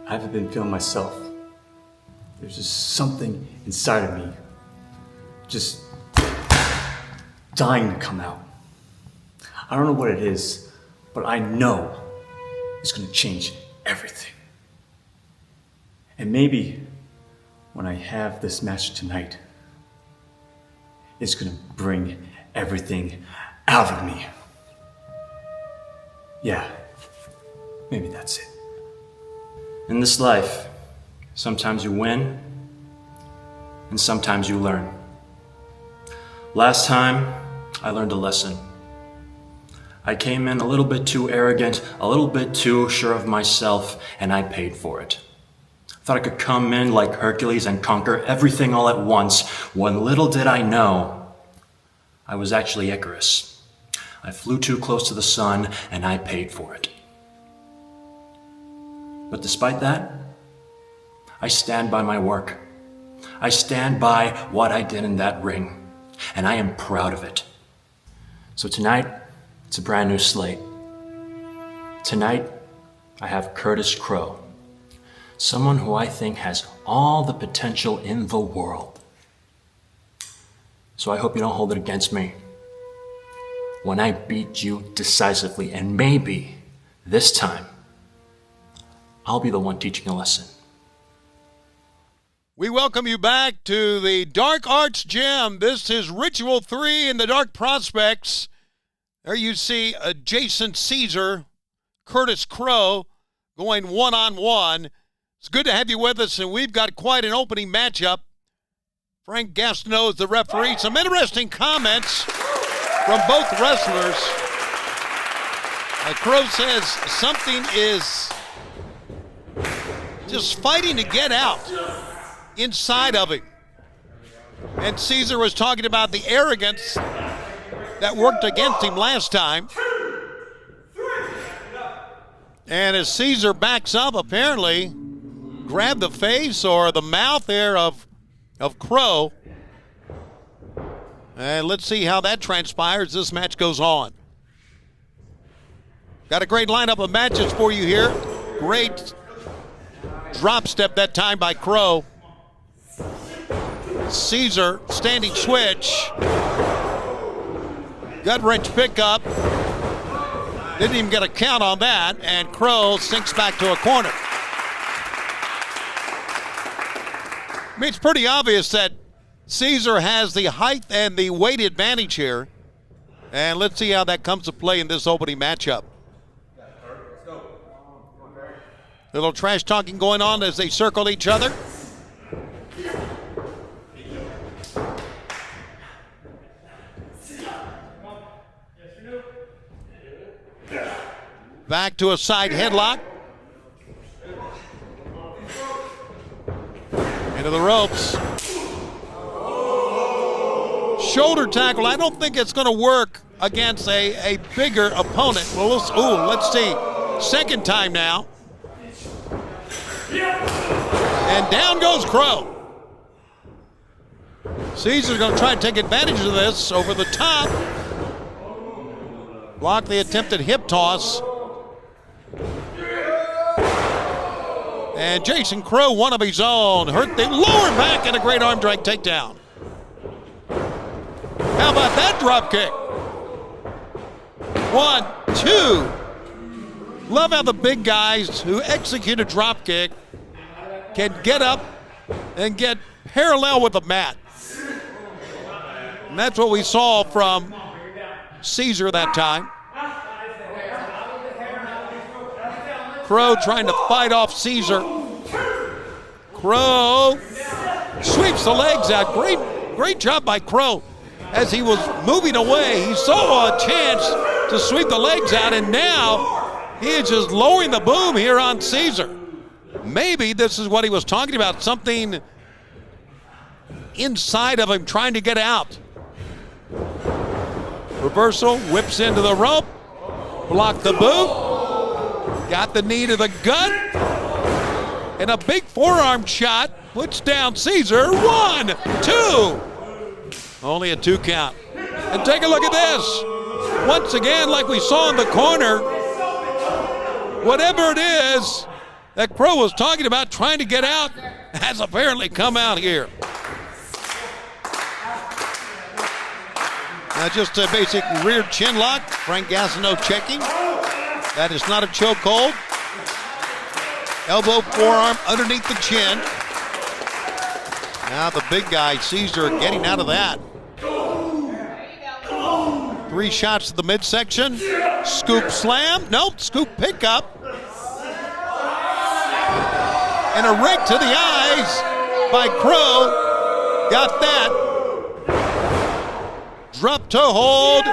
I haven't been feeling myself. There's just something inside of me, just dying to come out. I don't know what it is, but I know it's gonna change everything. And maybe when I have this match tonight, it's gonna bring everything out of me. Yeah, maybe that's it. In this life, sometimes you win, and sometimes you learn. Last time, I learned a lesson. I came in a little bit too arrogant, a little bit too sure of myself, and I paid for it. Thought I could come in like Hercules and conquer everything all at once, when little did I know, I was actually Icarus. I flew too close to the sun, and I paid for it. But despite that, I stand by my work. I stand by what I did in that ring, and I am proud of it. So tonight, it's a brand new slate. Tonight, I have Curtis Crow, someone who I think has all the potential in the world. So I hope you don't hold it against me when I beat you decisively, and maybe this time, I'll be the one teaching a lesson. We welcome you back to the Dark Arts Gym. This is Ritual 3 in the Dark Prospects. There you see Jason Caesar, Curtis Crow going one-on-one. It's good to have you with us, and we've got quite an opening matchup. Frank Gastineau is the referee. Some interesting comments from both wrestlers. Crow says something is just fighting to get out inside of him. And Caesar was talking about the arrogance that worked against him last time. And as Caesar backs up, apparently grabbed the face or the mouth there of Crow. And let's see how that transpires. This match goes on. Got a great lineup of matches for you here. Great drop step that time by Crow. Caesar, standing switch. Gut wrench pickup. Didn't even get a count on that, and Crow sinks back to a corner. I mean, it's pretty obvious that Caesar has the height and the weight advantage here. And let's see how that comes to play in this opening matchup. Little trash talking going on as they circle each other. Back to a side headlock. Into the ropes. Shoulder tackle. I don't think it's going to work against a bigger opponent. Well, let's see. Second time now. And down goes Crow. Caesar's going to try to take advantage of this over the top. Block the attempted hip toss. And Jason Crow, one of his own, hurt the lower back and a great arm drag takedown. How about that drop kick? 1, 2. Love how the big guys who execute a drop kick can get up and get parallel with the mat. And that's what we saw from Caesar that time. Crow trying to fight off Caesar. Crow sweeps the legs out. Great job by Crow. As he was moving away, he saw a chance to sweep the legs out, and now he is just lowering the boom here on Caesar. Maybe this is what he was talking about, something inside of him trying to get out. Reversal, whips into the rope, blocked the boot. Got the knee to the gut. And a big forearm shot puts down Caesar. 1, 2. Only a 2 count. And take a look at this. Once again, like we saw in the corner, whatever it is, that Crow was talking about trying to get out has apparently come out here. Now just a basic rear chin lock. Frank Gassino checking. That is not a chokehold. Elbow, forearm underneath the chin. Now the big guy, Caesar, getting out of that. 3 shots to the midsection. Scoop slam. Nope, scoop pickup. And a rake to the eyes by Crow. Got that. Drop toe hold.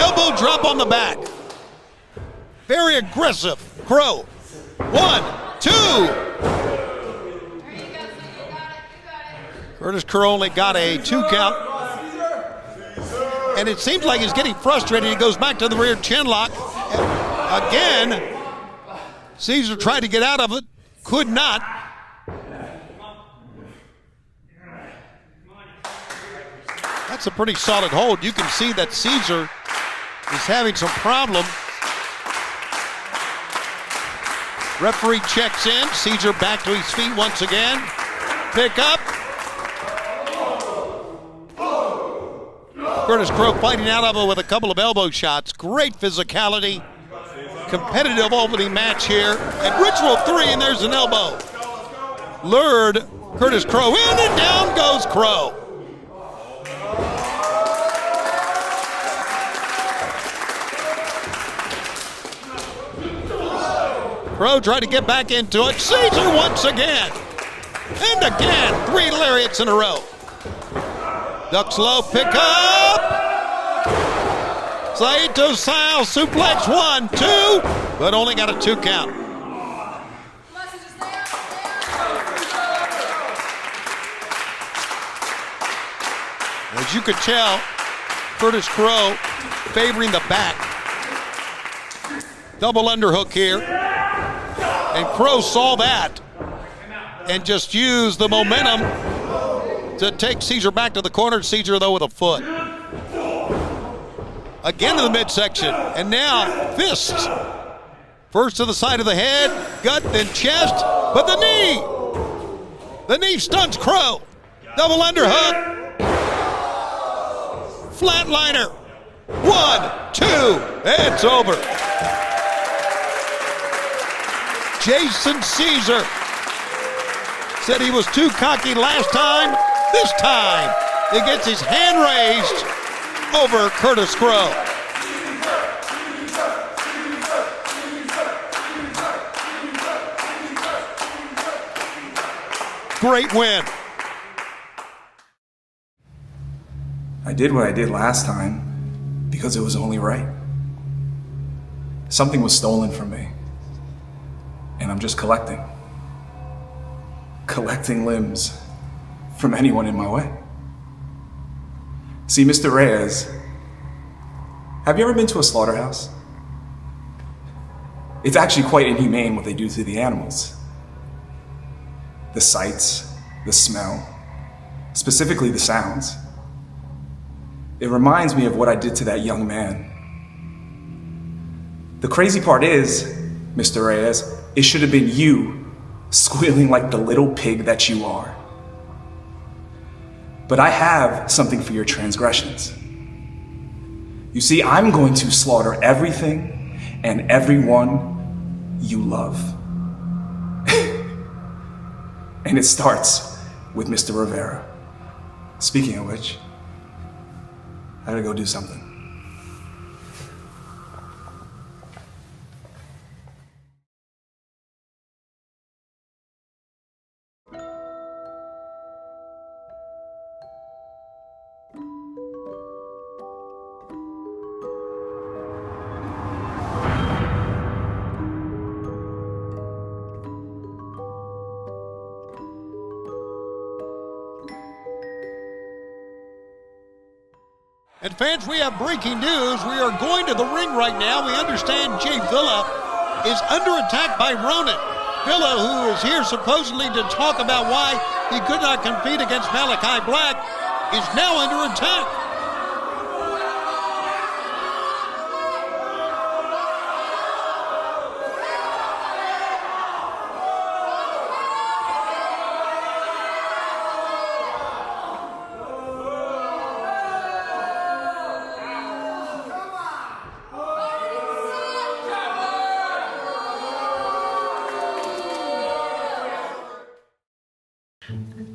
Elbow drop on the back. Very aggressive. Crow. 1, 2. Curtis Crow only got a 2 count. And it seems like he's getting frustrated. He goes back to the rear chin lock. Again, Caesar tried to get out of it. Could not. That's a pretty solid hold. You can see that Caesar is having some problem. Referee checks in. Caesar back to his feet once again. Pick up. Curtis Crow fighting out of it with a couple of elbow shots. Great physicality. Competitive opening match here. And Ritual 3, and there's an elbow. Lured Curtis Crow in, and down goes Crow. Crow tried to get back into it. Caesar once again. And again, 3 lariats in a row. Ducks low, pick up. Saito style suplex, 1, 2, but only got a 2 count. As you could tell, Curtis Crow favoring the back. Double underhook here. And Crow saw that and just used the momentum to take Caesar back to the corner. Caesar, though, with a foot. Again to the midsection. And now fists. First to the side of the head, gut, then chest. But the knee. The knee stuns Crow. Double underhook. Flatliner. 1, 2. It's over. Jason Caesar said he was too cocky last time. This time, he gets his hand raised over Curtis Crow. Great win. I did what I did last time because it was only right. Something was stolen from me, and I'm just collecting limbs from anyone in my way. See, Mr. Reyes, have you ever been to a slaughterhouse? It's actually quite inhumane what they do to the animals. The sights, the smell, specifically the sounds. It reminds me of what I did to that young man. The crazy part is, Mr. Reyes, it should have been you squealing like the little pig that you are. But I have something for your transgressions. You see, I'm going to slaughter everything and everyone you love. And it starts with Mr. Rivera. Speaking of which, I gotta go do something. And fans, we have breaking news. We are going to the ring right now. We understand Jay Villa is under attack by Ronin. Villa, who is here supposedly to talk about why he could not compete against Malachi Black, is now under attack.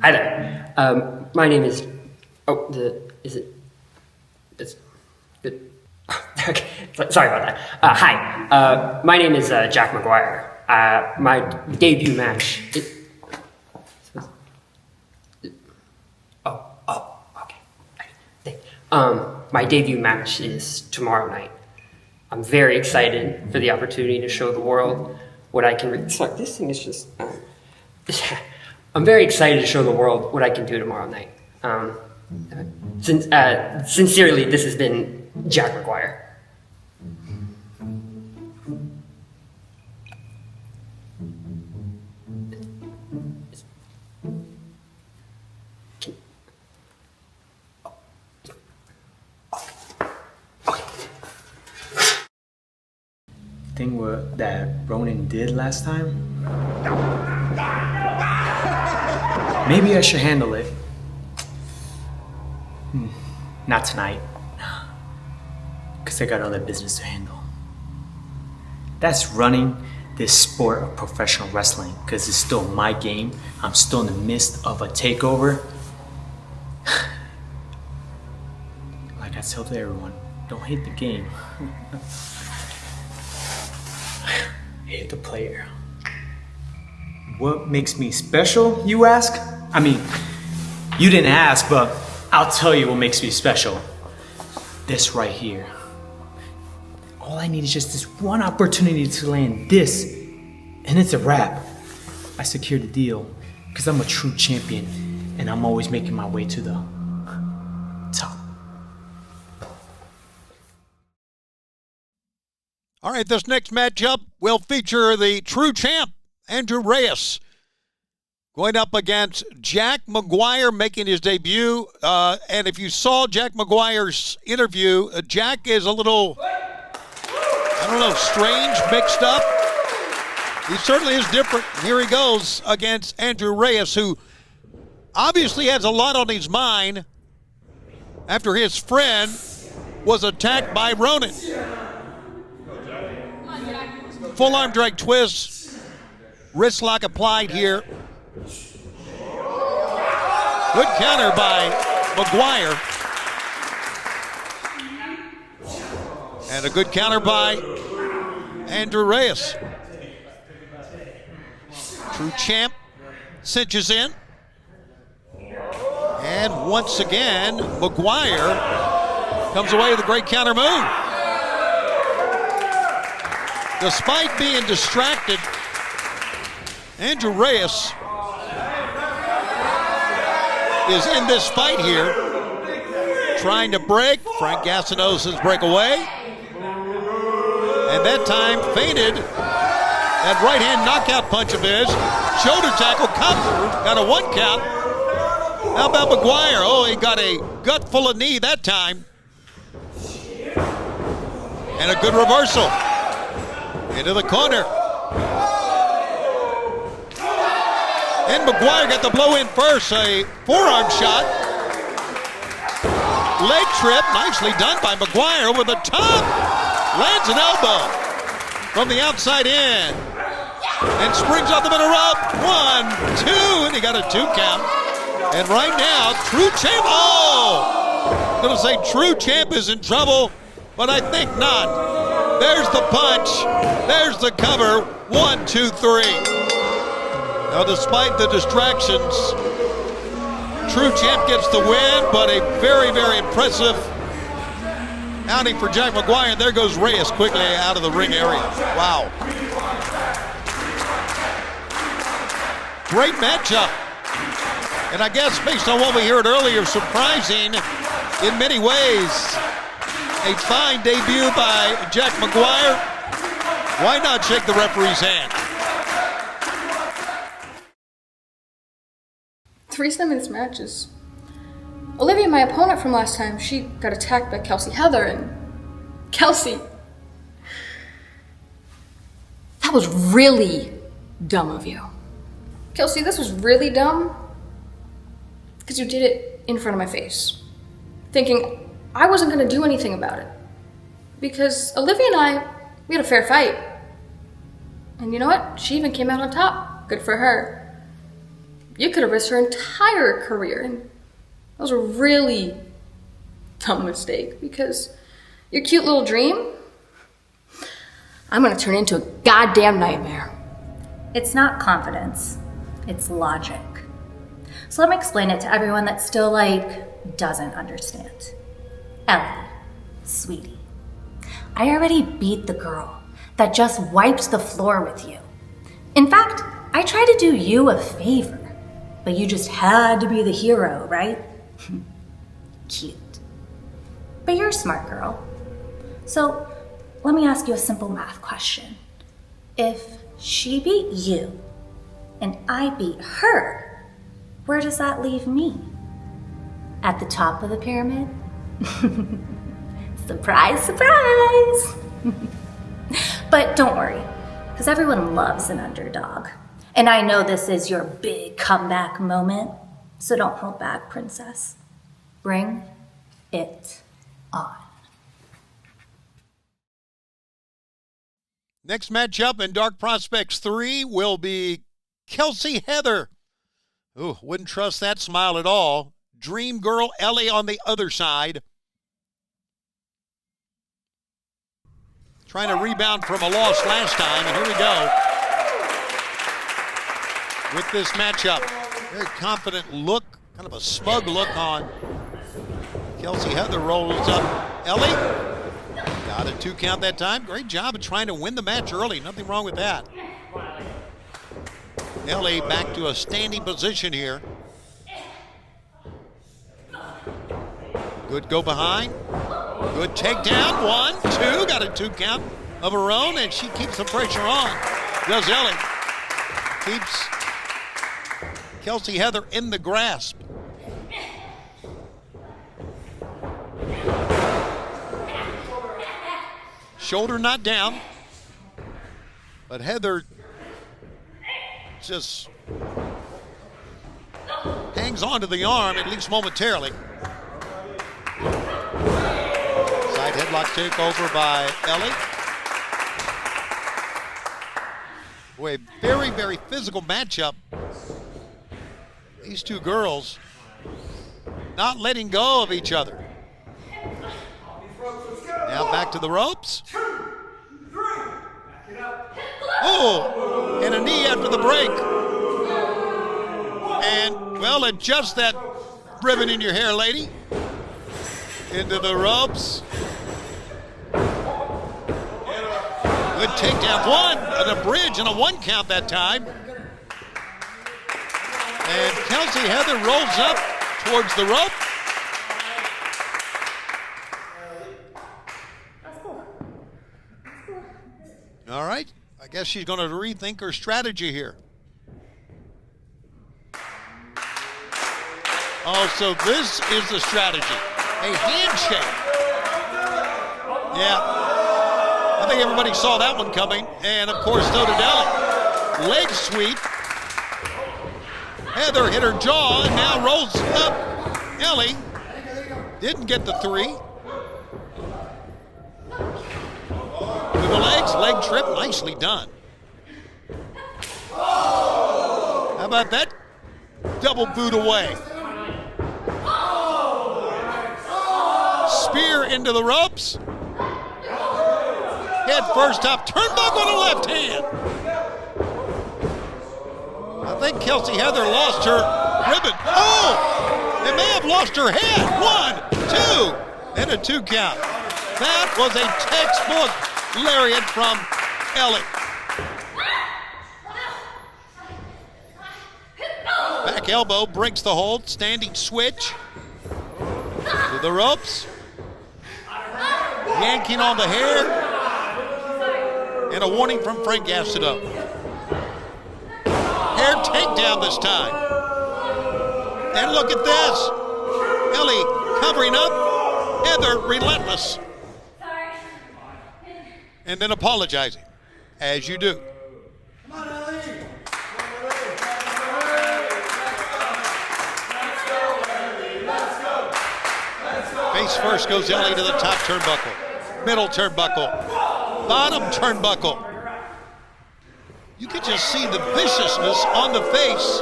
Hi there. My name is. Oh, It's good. Okay, sorry about that. Hi. My name is Jack McGuire. My debut match. Okay. My debut match is tomorrow night. I'm very excited for the opportunity to show the world what I can. Sorry, this thing is just. I'm very excited to show the world what I can do tomorrow night. Sincerely, this has been Jack McGuire. Thing that Ronin did last time? Maybe I should handle it. Not tonight. Because I got other business to handle. That's running this sport of professional wrestling. Because it's still my game. I'm still in the midst of a takeover. Like I tell to everyone, don't hate the game. Hate the player. What makes me special, you ask? I mean, you didn't ask, but I'll tell you what makes me special. This right here. All I need is just this one opportunity to land this, and it's a wrap. I secured the deal because I'm a true champion, and I'm always making my way to the top. All right, this next matchup will feature the Tru Champ, Andrew Reyes, going up against Jack McGuire, making his debut. And if you saw Jack McGuire's interview, Jack is a little, strange, mixed up. He certainly is different. Here he goes against Andrew Reyes, who obviously has a lot on his mind after his friend was attacked by Ronin. Full arm drag twist, wrist lock applied here. Good counter by McGuire. And a good counter by Andrew Reyes. Tru Champ cinches in. And once again, McGuire comes away with a great counter move. Despite being distracted, Andrew Reyes is in this fight here, trying to break. Frank Gassino's break away. And that time feinted that right hand knockout punch of his. Shoulder tackle, cover, got a 1 count. How about McGuire? Oh, he got a gut full of knee that time. And a good reversal. Into the corner. And McGuire got the blow in first. A forearm shot. Leg trip. Nicely done by McGuire over the top. Lands an elbow from the outside in. And springs off the middle rope. 1, 2. And he got a 2 count. And right now, Tru Champ. Oh! I'm going to say Tru Champ is in trouble, but I think not. There's the punch. There's the cover. 1, 2, 3. Now, despite the distractions, Tru Champ gets the win, but a very, very impressive outing for Jack McGuire. And there goes Reyes quickly out of the ring area. Wow. Great matchup. And I guess based on what we heard earlier, surprising in many ways. A fine debut by Jack McGuire. Why not shake the referee's hand? 3 minutes matches. Olivia, my opponent from last time, she got attacked by Kelsey Heather, and Kelsey. That was really dumb of you. Kelsey, this was really dumb. Because you did it in front of my face. Thinking I wasn't going to do anything about it. Because Olivia and I, we had a fair fight. And you know what? She even came out on top. Good for her. You could have risked her entire career, and that was a really dumb mistake because your cute little dream, I'm gonna turn into a goddamn nightmare. It's not confidence, it's logic. So let me explain it to everyone that still, doesn't understand. Ellie, sweetie, I already beat the girl that just wiped the floor with you. In fact, I tried to do you a favor, but you just had to be the hero, right? Cute. But you're a smart girl. So let me ask you a simple math question. If she beat you and I beat her, where does that leave me? At the top of the pyramid? Surprise, surprise! But don't worry, because everyone loves an underdog. And I know this is your big comeback moment, so don't hold back, princess. Bring it on. Next matchup in Dark Prospects 3 will be Kelsey Heather. Ooh, wouldn't trust that smile at all. Dream Girl Ellie on the other side. Trying to rebound from a loss last time, and here we go with this matchup. Very confident look, kind of a smug look on Kelsey Heather. Rolls up Ellie. Got a 2 count that time. Great job of trying to win the match early. Nothing wrong with that. Ellie back to a standing position here. Good go behind. Good takedown. 1, 2. Got a 2 count of her own, and she keeps the pressure on. Does Ellie. Keeps Kelsey Heather in the grasp. Shoulder not down, but Heather just hangs onto the arm, at least momentarily. Side headlock takeover by Ellie. Boy, very, very physical matchup. These two girls not letting go of each other. Now back to the ropes. Oh, and a knee after the break. And, well, adjust that ribbon in your hair, lady. Into the ropes. Good takedown. 1, and a bridge and a 1 count that time. And Kelsey Heather rolls up towards the rope. All right, I guess she's going to rethink her strategy here. Oh, so this is the strategy. A handshake. Yeah, I think everybody saw that one coming. And, of course, so did Ellie. Leg sweep. Heather hit her jaw and now rolls up. Ellie didn't get the 3. To the legs, leg trip, nicely done. How about that? Double boot away. Spear into the ropes. Head first up, turnbuckle on the left hand. I think Kelsey Heather lost her ribbon. Oh, they may have lost her head. 1, 2, and a 2 count. That was a textbook lariat from Ellie. Back elbow breaks the hold. Standing switch. To the ropes. Yanking on the hair. And a warning from Frank Gastineau. Hair takedown this time. And look at this. Ellie covering up. Heather relentless. And then apologizing, as you do. Come on, Ellie. Let's go. Face first goes Ellie to the top turnbuckle. Middle turnbuckle. Bottom turnbuckle. You can just see the viciousness on the face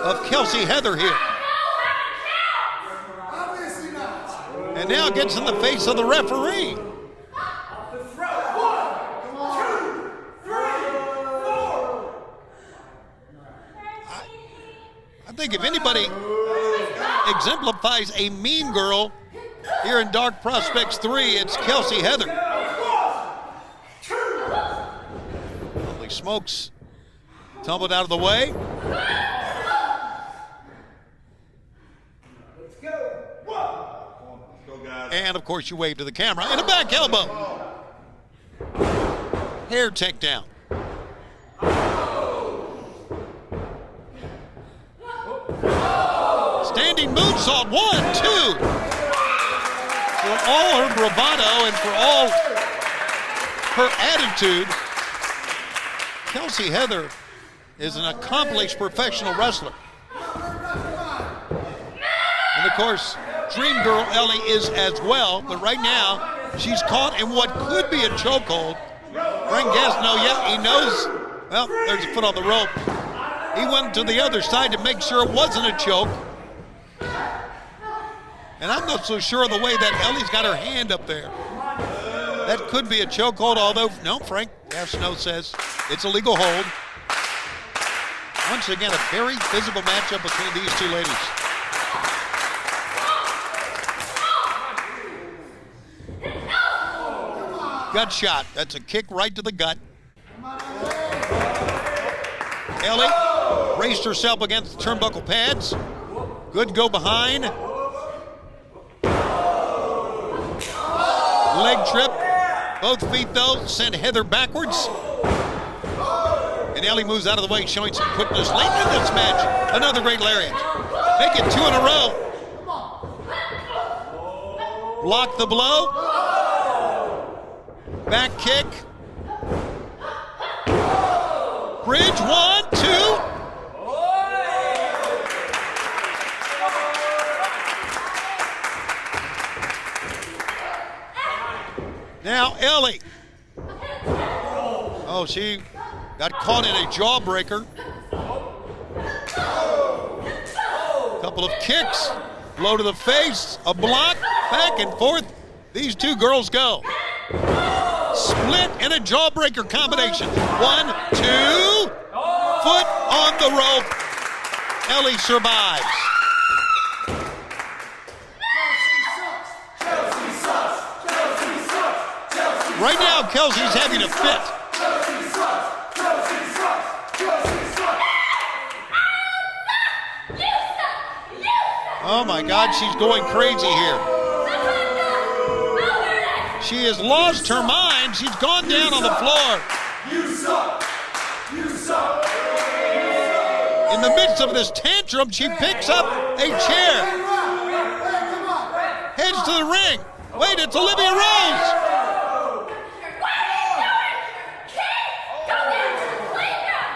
of Kelsey Heather here. And now gets in the face of the referee. I think if anybody exemplifies a mean girl here in Dark Prospects 3, it's Kelsey Heather. Holy smokes. Tumbled out of the way. And of course you wave to the camera. And a back elbow. Hair takedown. Standing moonsault, 1, 2. For all her bravado and for all her attitude, Kelsey Heather is an accomplished professional wrestler. And of course, Dream Girl Ellie is as well, but right now, she's caught in what could be a chokehold. Frank Gasno, yeah, he knows, well, there's a foot on the rope. He went to the other side to make sure it wasn't a choke. And I'm not so sure of the way that Ellie's got her hand up there. That could be a chokehold, although, no, Frank Gasno says it's a legal hold. Once again, a very physical matchup between these two ladies. Gut shot. That's a kick right to the gut. Ellie braced herself against the turnbuckle pads. Good go behind. Leg trip. Both feet, though, send Heather backwards. And Ellie moves out of the way, showing some quickness late in this match. Another great lariat. Make it 2 in a row. Block the blow. Back kick. Bridge, 1, 2. Now Ellie. Oh, she got caught in a jawbreaker. Couple of kicks. Blow to the face. A block. Back and forth. These two girls go. Split and a jawbreaker combination. 1, 2. Foot on the rope. Ellie survives. Right now, Kelsey's having a fit. Oh my God, she's going crazy here. She has lost her mind. She's gone down on the floor. You suck. You suck. In the midst of this tantrum, she picks up a chair. Heads to the ring. Wait, it's Olivia Rose.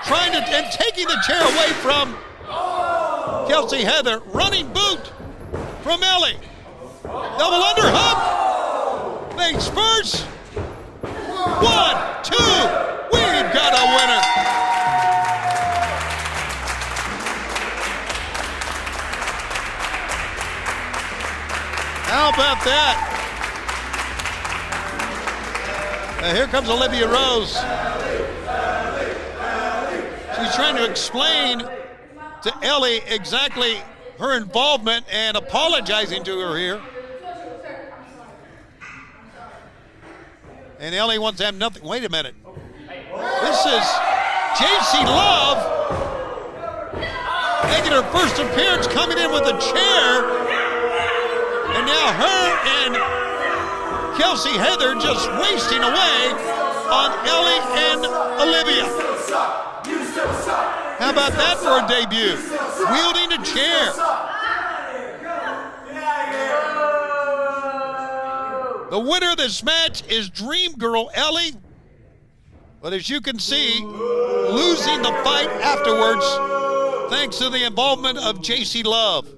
Trying to, and taking the chair away from Kelsey Heather. Running boot from Ellie. Double underhook. Face first. 1, 2. We've got a winner. How about that? Here comes Olivia Rose. She's trying to explain to Ellie exactly her involvement and apologizing to her here. And Ellie wants to have nothing. Wait a minute. This is JC Love making her first appearance, coming in with a chair. And now her and Kelsey Heather just wasting away on Ellie and Olivia. How about that for a debut? Wielding a chair. The winner of this match is Dream Girl Ellie. But as you can see, losing the fight afterwards thanks to the involvement of JC Love.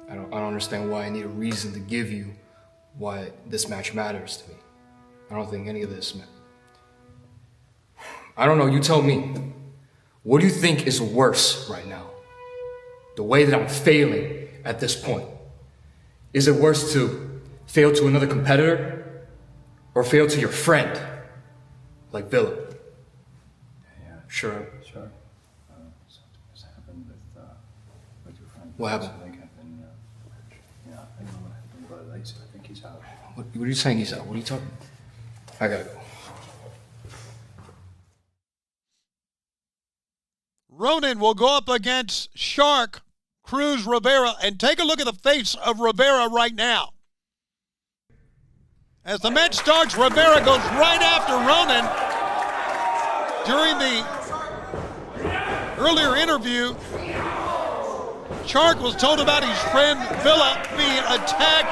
I don't understand why I need a reason to give you why this match matters to me. I don't think any of this I don't know, you tell me. What do you think is worse right now? The way that I'm failing at this point. Is it worse to fail to another competitor or fail to your friend, like Villa? Yeah, Sure. sure. Something has happened with your friend. What happened? Something happened, yeah, I don't know what happened, but I think he's out. What are you saying he's out? What are you talking? I gotta go. Ronin will go up against Shark, Cruz Rivera, and take a look at the face of Rivera right now. As the match starts, Rivera goes right after Ronin. During the earlier interview, Shark was told about his friend Villa being attacked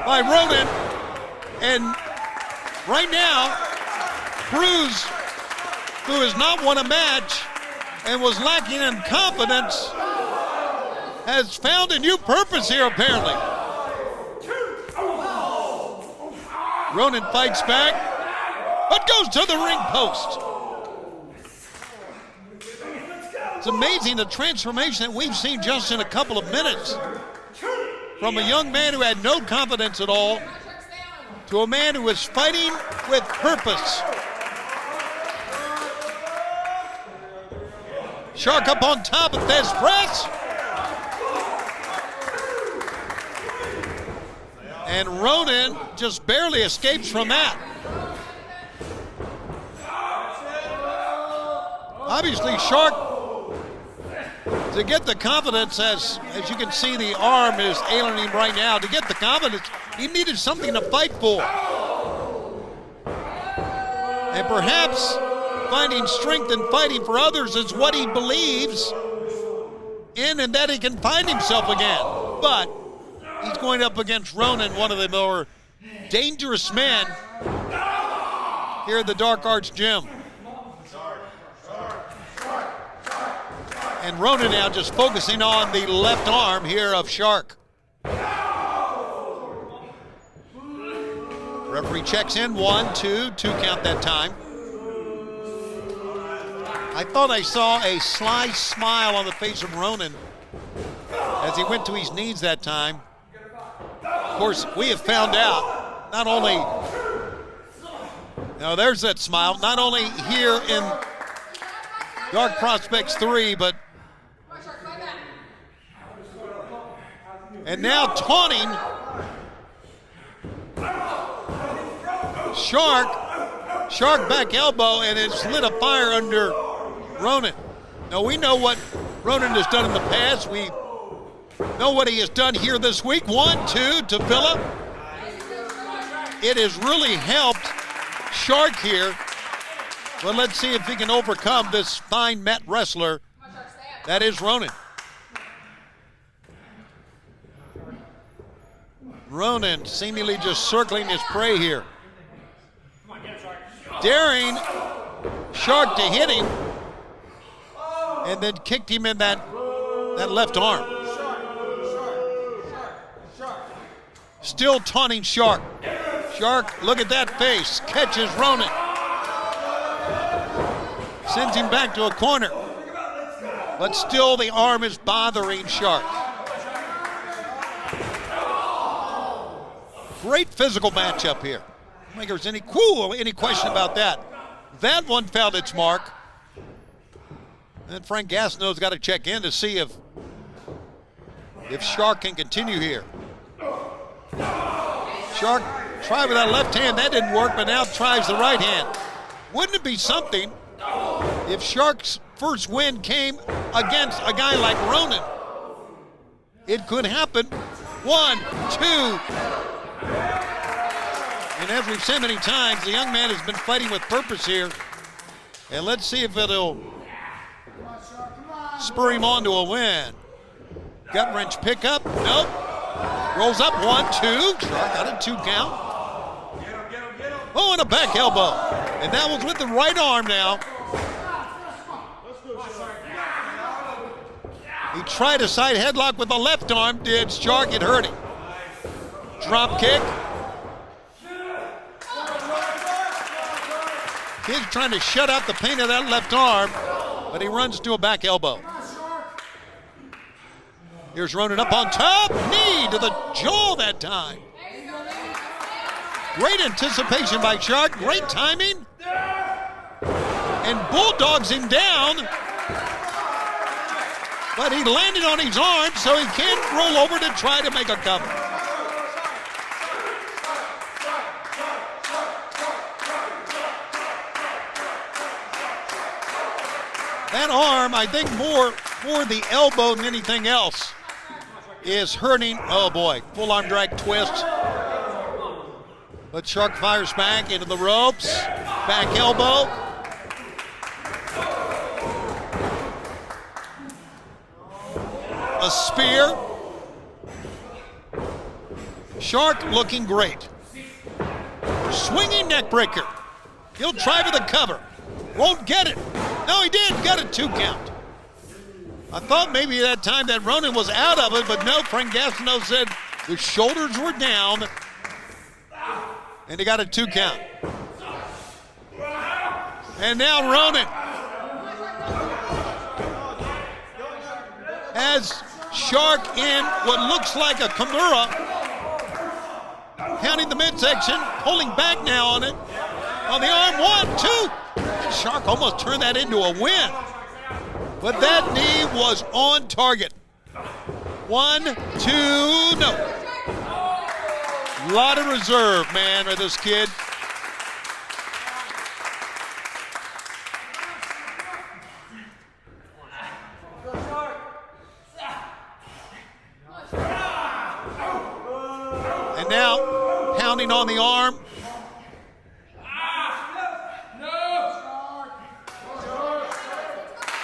by Ronin, and right now, Cruz, who has not won a match and was lacking in confidence, has found a new purpose here apparently. Ronin fights back, but goes to the ring post. It's amazing the transformation that we've seen just in a couple of minutes. From a young man who had no confidence at all to a man who was fighting with purpose. Shark up on top of Thez press. And Ronin just barely escapes from that. Obviously, Shark, to get the confidence, as you can see, the arm is ailing him right now. To get the confidence, he needed something to fight for. And perhaps finding strength in fighting for others is what he believes in, and that he can find himself again. But he's going up against Ronin, one of the more dangerous men here at the Dark Arts Gym. And Ronin now just focusing on the left arm here of Shark. Referee checks in, 1, 2 count that time. I thought I saw a sly smile on the face of Ronin as he went to his knees that time. Of course, we have found out, not only, now there's that smile, not only here in Dark Prospects 3, but, and now taunting Shark back elbow, and it's lit a fire under Ronin. Now we know what Ronin has done in the past. We know what he has done here this week. 1, 2 to Villa. It has really helped Shark here. But let's see if he can overcome this fine mat wrestler that is Ronin. Ronin seemingly just circling his prey here. Daring Shark to hit him, and then kicked him in that left arm. Still taunting Shark. Shark, look at that face, catches Ronin. Sends him back to a corner. But still the arm is bothering Shark. Great physical matchup here. I don't think there's any question about that. That one found its mark. And Frank Gastineau's got to check in to see if Shark can continue here. Shark tried with that left hand, that didn't work, but now tries the right hand. Wouldn't it be something if Shark's first win came against a guy like Ronin? It could happen. 1, 2. And as we've said many times, the young man has been fighting with purpose here. And let's see if it'll spur him on to a win. Gut wrench pickup. Nope. Rolls up. 1, 2. Shark got a 2 count. Oh, and a back elbow. And that was with the right arm now. He tried a side headlock with the left arm. Did Shark? It hurt him. Drop kick. Kid's trying to shut out the pain of that left arm, but he runs to a back elbow. Here's Ronin up on top. Knee to the jaw that time. Great anticipation by Shark. Great timing. And bulldogs him down. But he landed on his arm, so he can't roll over to try to make a cover. That arm, I think more the elbow than anything else, is hurting. Oh boy, full arm drag twist. But Shark fires back into the ropes. Back elbow. A spear. Shark looking great. Swinging neck breaker. He'll try for the cover. Won't get it. No, he did. Got a 2 count. I thought maybe that time that Ronin was out of it, but no, Frank Gastineau said the shoulders were down, and he got a 2 count. And now Ronin has Shark in what looks like a Kimura, counting the midsection, pulling back now on it. On the arm, 1, 2. And Shark almost turned that into a win. But that knee was on target. 1, 2, no. A lot of reserve, man, with this kid. And now, pounding on the arm.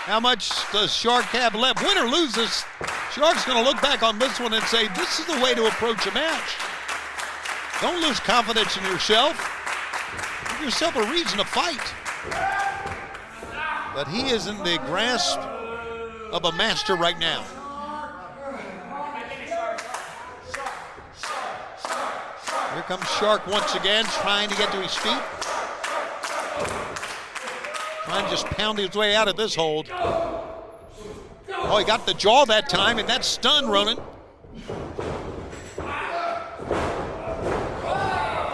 How much does Shark have left? Win or lose this, Shark's going to look back on this one and say, this is the way to approach a match. Don't lose confidence in yourself. Give yourself a reason to fight. But he is in the grasp of a master right now. Here comes Shark once again, trying to get to his feet. Trying to just pound his way out of this hold. Oh, he got the jaw that time, and that stunned Ronin.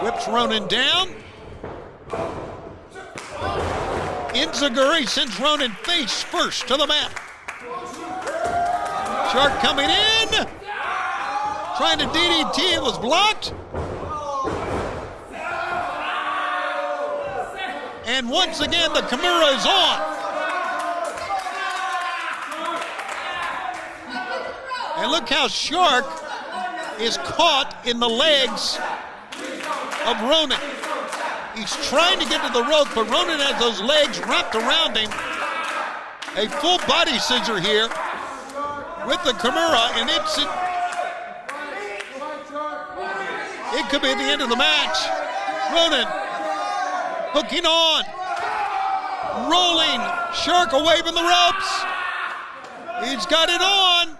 Whips Ronin down. Enziguri sends Ronin face first to the mat. Shark coming in. Trying to DDT, it was blocked. And once again, the Kimura is on. And look how Shark is caught in the legs of Ronin. He's trying to get to the rope, but Ronin has those legs wrapped around him. A full body scissor here with the Kimura, and it could be the end of the match. Ronin hooking on, rolling, Shark away from the ropes. He's got it on.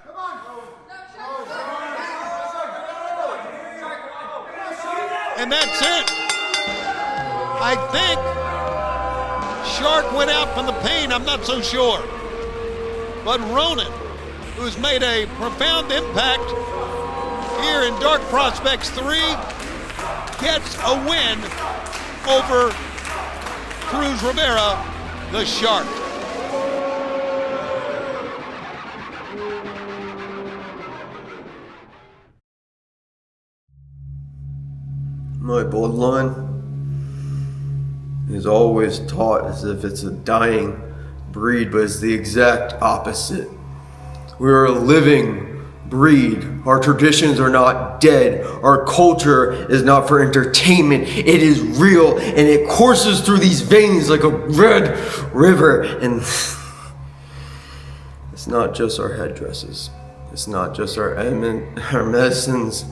And that's it. I think Shark went out from the pain, I'm not so sure. But Ronin, who's made a profound impact here in Dark Prospects 3, gets a win over Cruz Rivera, the Shark. My bloodline is always taught as if it's a dying breed, but it's the exact opposite. We are a living breed. Our traditions are not dead. Our culture is not for entertainment. It is real, and it courses through these veins like a red river. And it's not just our headdresses. It's not just our medicines.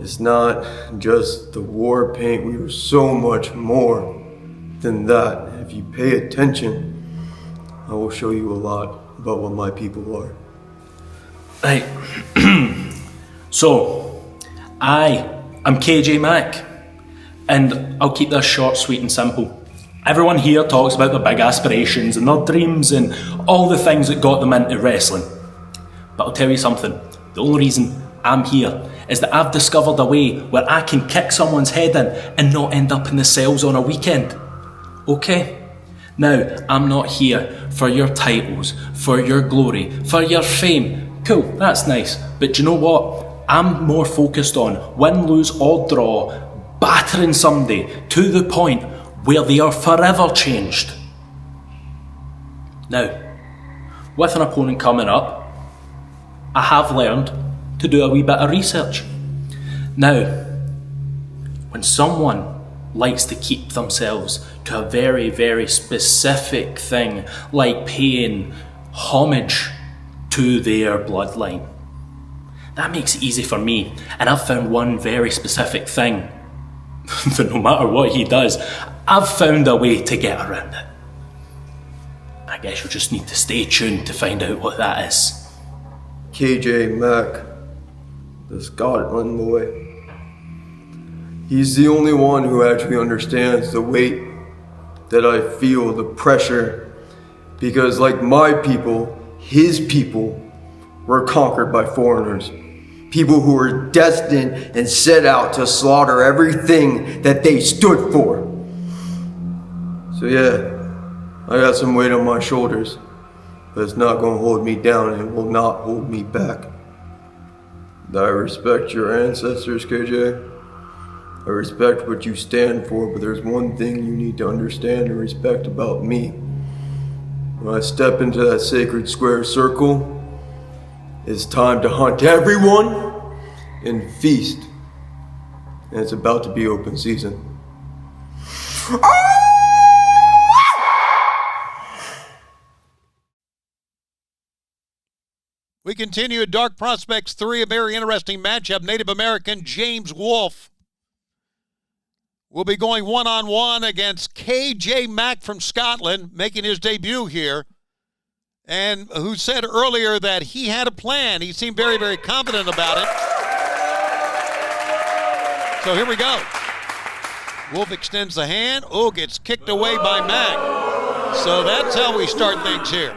It's not just the war paint. We are so much more than that. If you pay attention, I will show you a lot about what my people are. Right. So, I'm KJ Mack, and I'll keep this short, sweet, and simple. Everyone here talks about their big aspirations and their dreams and all the things that got them into wrestling. But I'll tell you something, the only reason I'm here is that I've discovered a way where I can kick someone's head in and not end up in the cells on a weekend. Okay? Now, I'm not here for your titles, for your glory, for your fame. Cool, that's nice. But do you know what? I'm more focused on win, lose or draw, battering somebody to the point where they are forever changed. Now, with an opponent coming up, I have learned to do a wee bit of research. Now, when someone likes to keep themselves to a very, very specific thing, like paying homage to their bloodline, that makes it easy for me, and I've found one very specific thing that no matter what he does, I've found a way to get around it. I guess you'll just need to stay tuned to find out what that is. KJ Mack, the Scotland boy. He's the only one who actually understands the weight that I feel, the pressure, because like my people, his people were conquered by foreigners. People who were destined and set out to slaughter everything that they stood for. So yeah, I got some weight on my shoulders, but it's not going to hold me down and it will not hold me back. I respect your ancestors, KJ. I respect what you stand for, but there's one thing you need to understand and respect about me. When I step into that sacred square circle, it's time to hunt everyone and feast. And it's about to be open season. We continue at Dark Prospects 3, a very interesting matchup. Native American James Wolfe will be going one-on-one against KJ Mack from Scotland, making his debut here, and who said earlier that he had a plan. He seemed very, very confident about it. So here we go. Wolfe extends the hand. Oh, gets kicked away by Mack. So that's how we start things here.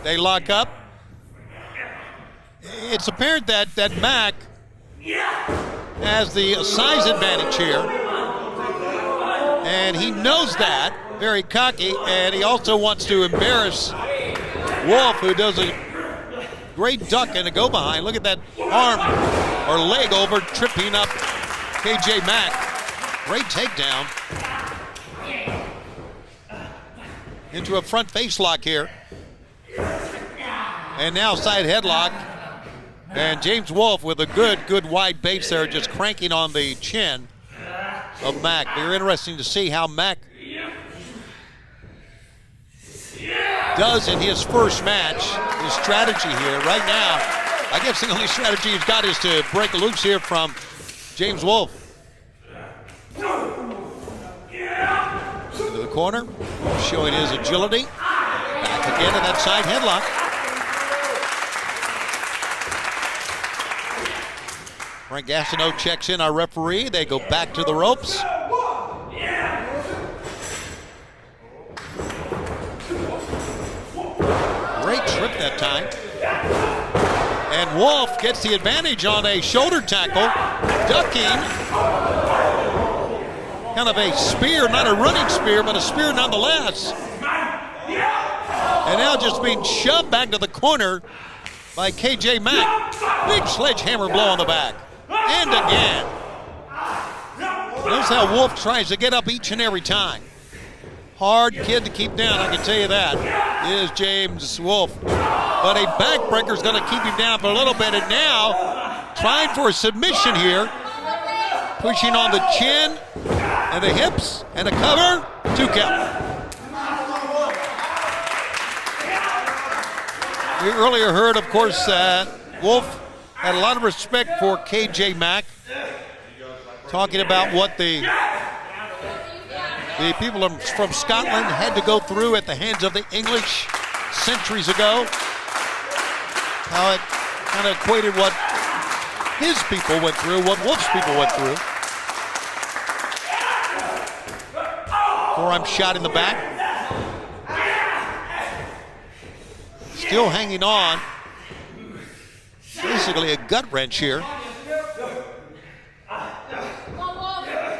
They lock up. It's apparent that Mack has the size advantage here. And he knows that, very cocky, and he also wants to embarrass Wolfe, who does a great duck and a go-behind. Look at that arm or leg over, tripping up KJ Mack. Great takedown. Into a front face lock here. And now side headlock. And James Wolfe with a good wide base there, just cranking on the chin of Mack. Very interesting to see how Mack does in his first match. His strategy here right now, I guess the only strategy he's got is to break loose here from James Wolfe. Into the corner, showing his agility. Back again to that side headlock. Frank Gastineau checks in our referee. They go back to the ropes. Great trip that time. And Wolfe gets the advantage on a shoulder tackle, ducking. Kind of a spear, not a running spear, but a spear nonetheless. And now just being shoved back to the corner by KJ Mack. Big sledgehammer blow on the back. And again. Notice how Wolfe tries to get up each and every time. Hard kid to keep down, I can tell you that, is James Wolfe. But a backbreaker is going to keep him down for a little bit. And now, trying for a submission here. Pushing on the chin and the hips and a cover. 2 count. We earlier heard, of course, Wolfe had a lot of respect for KJ Mack, talking about what the people from Scotland had to go through at the hands of the English centuries ago. How it kind of equated what his people went through, what Wolf's people went through. Forearm shot in the back. Still hanging on. Basically a gut wrench here.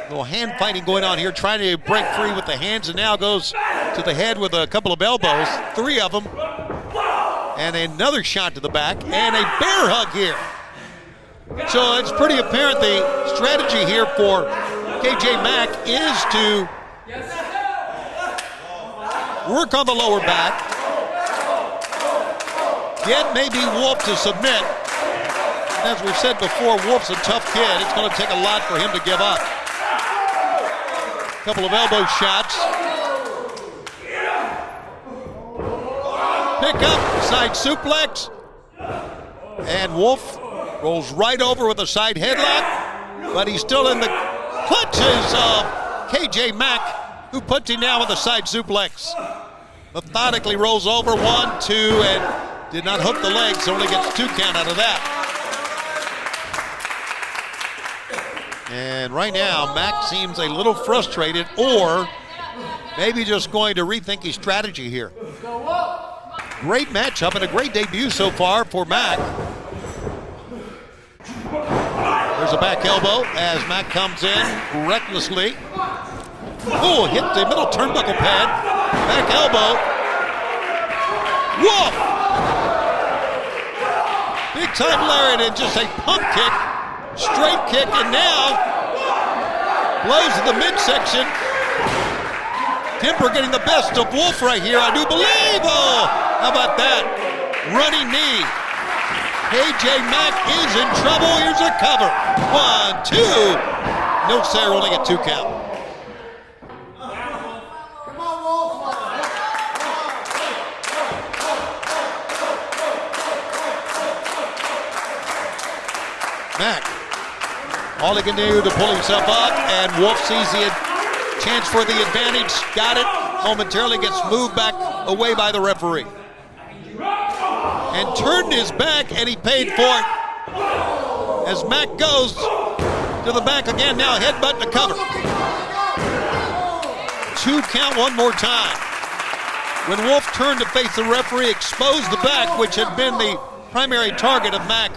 Little hand fighting going on here, trying to break free with the hands, and now goes to the head with a couple of elbows, 3 of them. And another shot to the back, and a bear hug here. So it's pretty apparent the strategy here for KJ Mack is to work on the lower back, get maybe Wolf to submit. And as we've said before, Wolf's a tough kid. It's going to take a lot for him to give up. Couple of elbow shots. Pick up, side suplex. And Wolf rolls right over with a side headlock, but he's still in the clutches of KJ Mack, who puts him down with a side suplex. Methodically rolls over 1, 2, and did not hook the legs, only gets 2 count out of that. And right now, Mack seems a little frustrated, or maybe just going to rethink his strategy here. Great matchup and a great debut so far for Mack. There's a back elbow as Mack comes in recklessly. Oh, hit the middle turnbuckle pad. Back elbow. Wolf! Big time lariat and just a pump kick. Straight kick, and now blows to the midsection. Timber getting the best of Wolf right here, I do believe. Oh, how about that? Running knee. KJ Mack is in trouble. Here's a cover. 1, 2. No, sir, only a 2 count. Mack, all he can do to pull himself up, and Wolf sees the chance for the advantage, got it, momentarily gets moved back away by the referee. And turned his back, and he paid for it. As Mack goes to the back again, now headbutt to cover. 2 count one more time. When Wolf turned to face the referee, exposed the back, which had been the primary target of Mack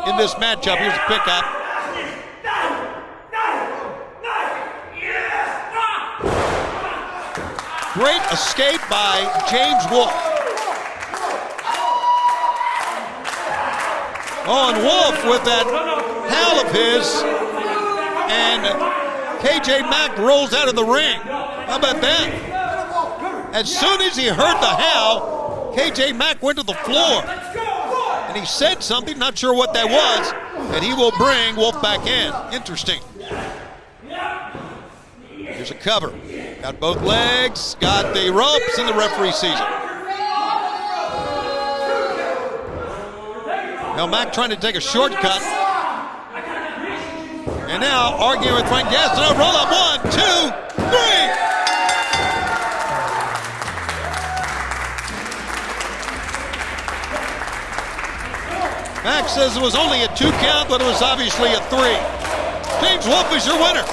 in this matchup. Here's a pickup. Great escape by James Wolf. Oh, and Wolf with that howl of his, and KJ Mack rolls out of the ring. How about that? As soon as he heard the howl, KJ Mack went to the floor. And he said something, not sure what that was, and he will bring Wolf back in. Interesting. Here's a cover. Got both legs, got the ropes, and the referee sees it. Now Mack trying to take a shortcut. And now arguing with Frank Gastineau. Roll up 1, 2, 3. Mack says it was only a 2 count, but it was obviously a 3. James Wolf is your winner.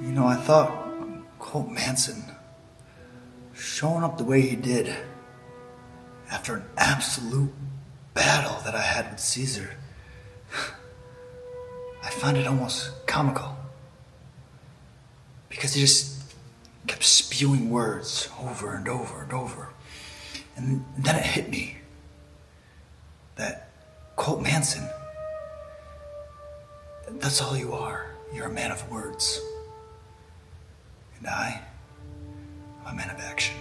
You know, I thought Colt Manson showing up the way he did after an absolute battle that I had with Caesar, I found it almost comical. Because he just kept spewing words over and over and over. And then it hit me that Colt Manson, that's all you are. You're a man of words. And I'm a man of action.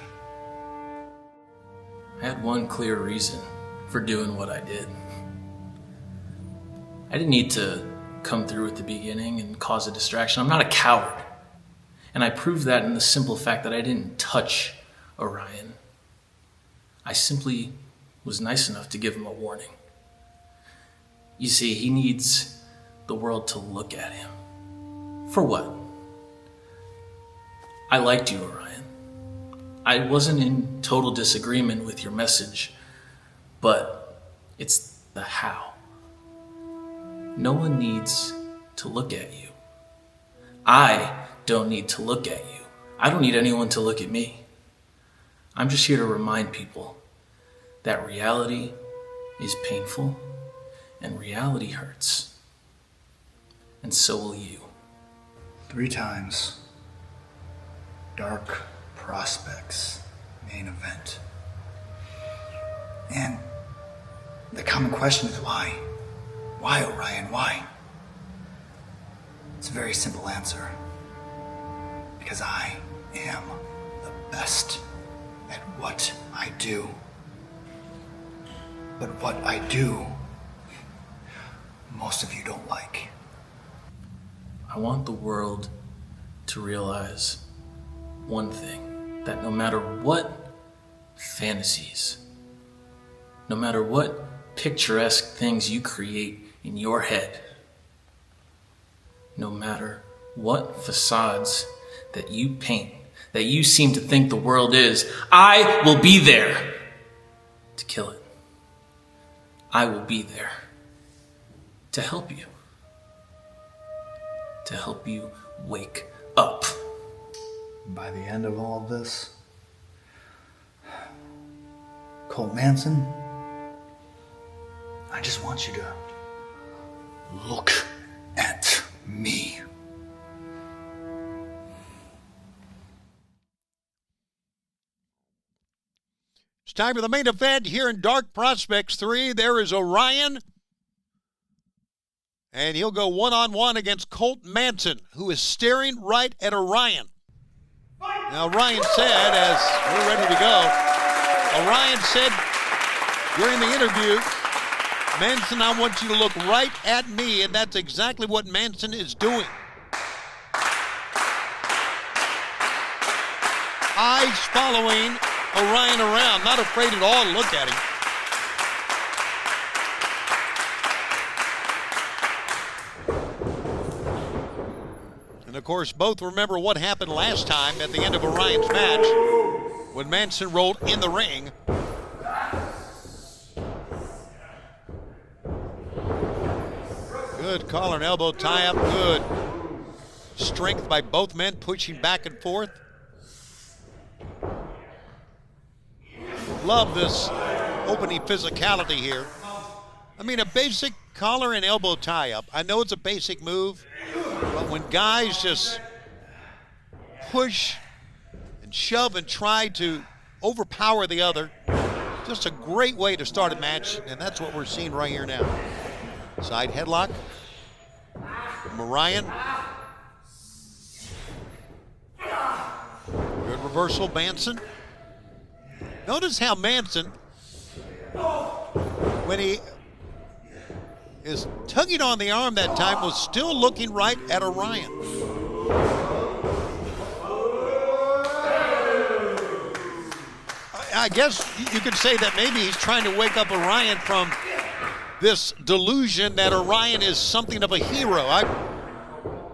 I had one clear reason for doing what I did. I didn't need to come through at the beginning and cause a distraction. I'm not a coward. And I proved that in the simple fact that I didn't touch Orion. I simply was nice enough to give him a warning. You see, he needs the world to look at him. For what? I liked you, Orion. I wasn't in total disagreement with your message, but it's the how. No one needs to look at you. I don't need to look at you. I don't need anyone to look at me. I'm just here to remind people that reality is painful and reality hurts. And so will you. 3 times. Dark Prospects main event. And the common question is why? Why, Orion, why? It's a very simple answer. Because I am the best at what I do. But what I do, most of you don't like. I want the world to realize one thing, that no matter what fantasies, no matter what picturesque things you create in your head, no matter what facades that you paint, that you seem to think the world is, I will be there to kill it. I will be there to help you. To help you wake up. By the end of all of this, Colt Manson, I just want you to look at me. It's time for the main event here in Dark Prospects 3. There is Orion, and he'll go one-on-one against Colt Manson, who is staring right at Orion. Now, Orion said, as we're ready to go, Orion said during the interview, Manson, I want you to look right at me, and that's exactly what Manson is doing. Eyes following Orion around, not afraid at all to look at him. And of course, both remember what happened last time at the end of Orion's match when Manson rolled in the ring. Good collar and elbow tie-up, good strength by both men, pushing back and forth. Love this opening physicality here. I mean, a basic collar and elbow tie-up. I know it's a basic move, but when guys just push and shove and try to overpower the other, just a great way to start a match, and that's what we're seeing right here now. Side headlock from Orion. Good reversal, Manson. Notice how Manson, when he is tugging on the arm that time, was still looking right at Orion. I guess you could say that maybe he's trying to wake up Orion from this delusion that Orion is something of a hero.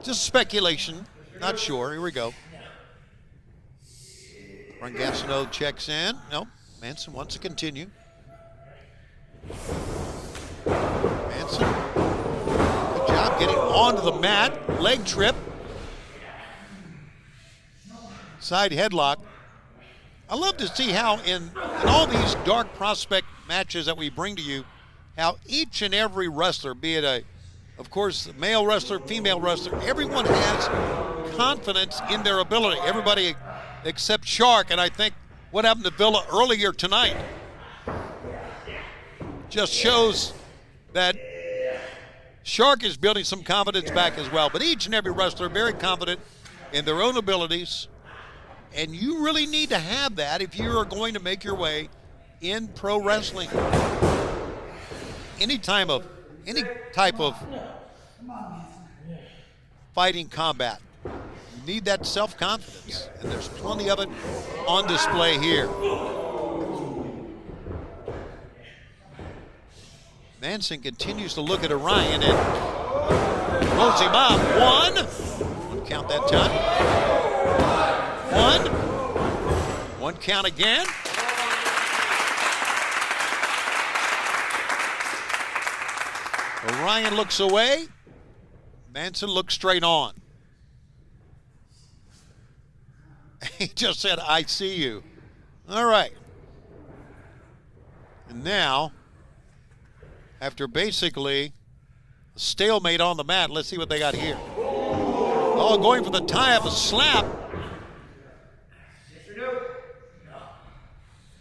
Just speculation, not sure. Here we go. Rangasino checks in. No, Manson wants to continue. Manson, good job getting onto the mat. Leg trip. Side headlock. I love to see how in all these Dark Prospect matches that we bring to you, how each and every wrestler, be it of course, male wrestler, female wrestler, everyone has confidence in their ability. Everybody except Shark, and I think what happened to Villa earlier tonight just shows that Shark is building some confidence back as well. But each and every wrestler very confident in their own abilities, and you really need to have that if you are going to make your way in pro wrestling. Any type of fighting combat, you need that self-confidence, and there's plenty of it on display here. Manson continues to look at Orion and rolls him up. One count that time. One, 1 count again. Orion looks away. Manson looks straight on. He just said, I see you. All right. And now, after basically a stalemate on the mat, let's see what they got here. Oh, going for the tie-up, a slap.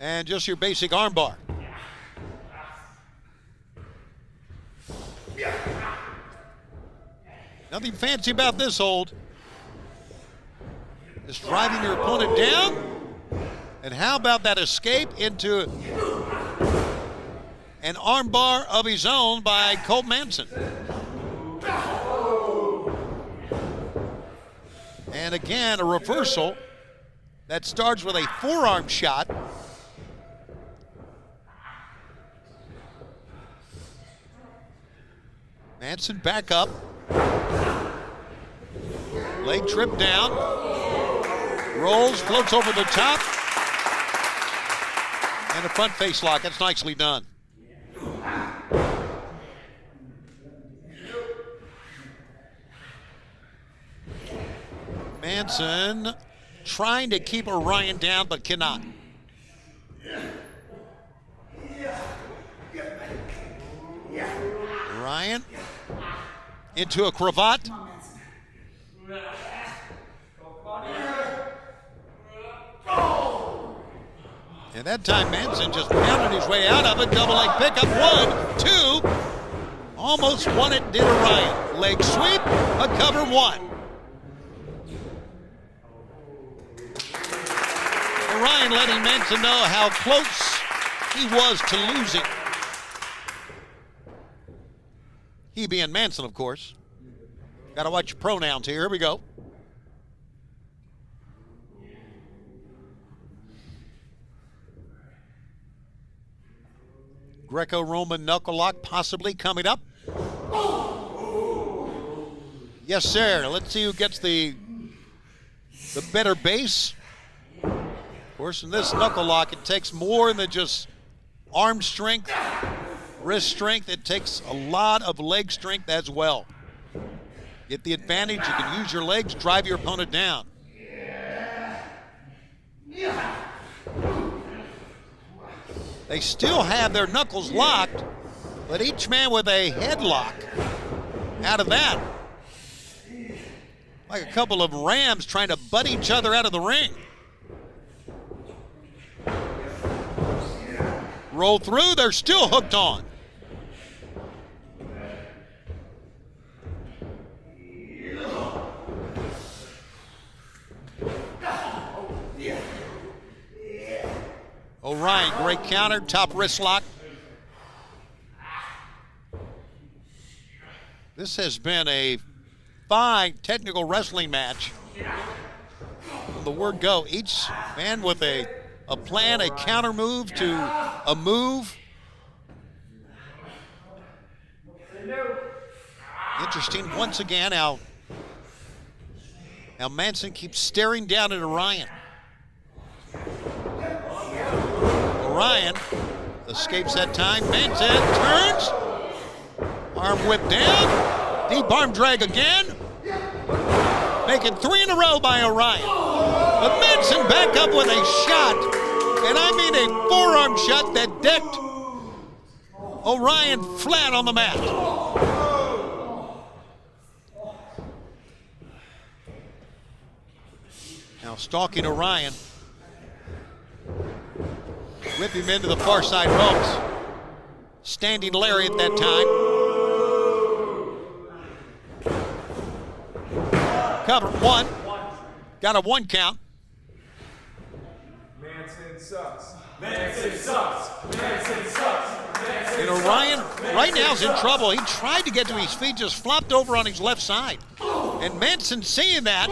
And just your basic armbar. Nothing fancy about this hold. Just driving your opponent down. And how about that escape into an armbar of his own by Colt Manson. And again, a reversal that starts with a forearm shot. Manson back up. Leg trip down. Rolls, floats over the top. And a front face lock. That's nicely done. Manson trying to keep Orion down, but cannot. Orion into a cravat. And that time Manson just pounded his way out of it. Double leg pickup. 1, 2. Almost won it, did Orion. Leg sweep, a cover 1. Orion letting Manson know how close he was to losing. He being Manson, of course. Got to watch your pronouns here. Here we go. Greco-Roman knuckle lock possibly coming up. Yes, sir. Let's see who gets the better base. Of course, in this knuckle lock, it takes more than just arm strength, wrist strength. It takes a lot of leg strength as well. Get the advantage. You can use your legs, drive your opponent down. They still have their knuckles locked, but each man with a headlock out of that. Like a couple of rams trying to butt each other out of the ring. Roll through, they're still hooked on. Orion, great counter, top wrist lock. This has been a fine technical wrestling match. From the word go, each man with a plan, a counter move to a move. Interesting once again how Manson keeps staring down at Orion. Orion escapes that time. Manson turns. Arm whip down. Deep arm drag again. Making 3 in a row by Orion. But Manson back up with a shot. And I mean a forearm shot that decked Orion flat on the mat. Now stalking Orion. Whip him into the far side ropes. Standing lariat that time. Cover 1. Got a 1 count. Manson sucks. Manson sucks. Manson sucks. And Orion right now is in trouble. He tried to get to his feet, just flopped over on his left side. And Manson, seeing that,